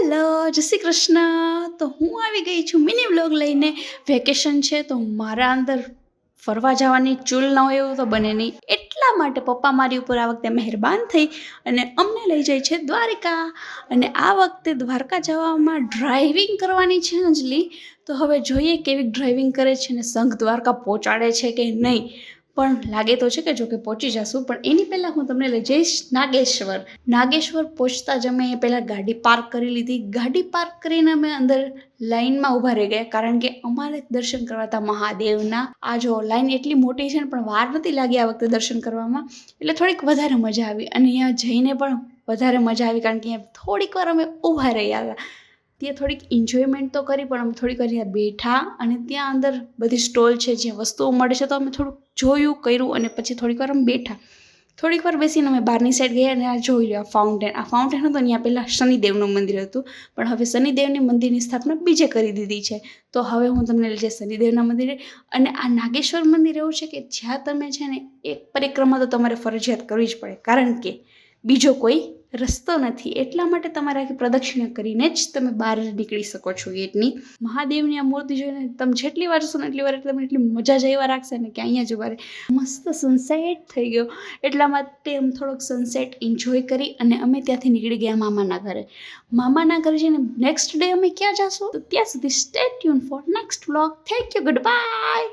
Hello, જય શ્રી કૃષ્ણ. તો હું આવી ગઈ છું મિની વ્લોગ લઈને. વેકેશન છે તો મારા અંદર ફરવા જવાની ચૂલ ન હોય એવું તો બને નહીં. એટલા માટે પપ્પા મારી ઉપર આ વખતે મહેરબાન થઈ અને અમને લઈ જાય છે દ્વારિકા. અને આ વખતે દ્વારકા જવામાં ડ્રાઇવિંગ કરવાની છે અંજલિ. તો હવે જોઈએ કેવી ડ્રાઇવિંગ કરે છે ને સંઘ દ્વારકા પહોંચાડે છે કે નહીં. પણ લાગે તો છે કે જો કે પહોંચી જશું, પણ એની પહેલાં હું તમને લઈ જઈશ નાગેશ્વર પહોંચતા જ અમે પહેલાં ગાડી પાર્ક કરી લીધી. ગાડી પાર્ક કરીને અમે અંદર લાઇનમાં ઊભા રહી ગયા, કારણ કે અમારે દર્શન કરવા હતા મહાદેવના. આ જો લાઈન એટલી મોટી છે ને, પણ વાર નથી લાગી આ વખતે દર્શન કરવામાં, એટલે થોડીક વધારે મજા આવી. અને અહીંયા જઈને પણ વધારે મજા આવી, કારણ કે અહીંયા થોડીક વાર અમે ઊભા રહ્યા હતા. ત્યાં થોડીક એન્જોયમેન્ટ તો કરી, પણ અમે થોડીક વાર ત્યાં બેઠા અને ત્યાં અંદર બધી સ્ટોલ છે જ્યાં વસ્તુઓ મળે છે, તો અમે થોડુંક જોયું કર્યું અને પછી થોડીક વાર અમે બેઠા. થોડીક વાર બેસીને અમે બહારની સાઈડ ગયા અને આ જોઈ લો આ ફાઉન્ટેન હતું. ત્યાં પહેલાં શનિદેવનું મંદિર હતું, પણ હવે શનિદેવની મંદિરની સ્થાપના બીજે કરી દીધી છે. તો હવે હું તમને લઈ જઈશ શનિદેવના મંદિરે. અને આ નાગેશ્વર મંદિર એવું છે કે જ્યાં તમે છે ને એક પરિક્રમા તો તમારે ફરજિયાત કરવી જ પડે, કારણ કે બીજો કોઈ રસ્તો નથી. એટલા માટે તમારે આખી પ્રદક્ષિણા કરીને જ તમે બહાર નીકળી શકો છો ગેટની. મહાદેવની આ મૂર્તિ જોઈને તમે જેટલી વાર જશો ને એટલી વાર તમને એટલી મજા જ એવા રાખશે ને કે અહીંયા જ ઉભા રહે. મસ્ત સનસેટ થઈ ગયો, એટલા માટે આમ થોડોક સનસેટ એન્જોય કરી અને અમે ત્યાંથી નીકળી ગયા મામાના ઘરે. મામાના ઘરે જઈને નેક્સ્ટ ડે અમે ક્યાં જશું, તો ત્યાં સુધી stay tune four next vlog. Thank you, good bye.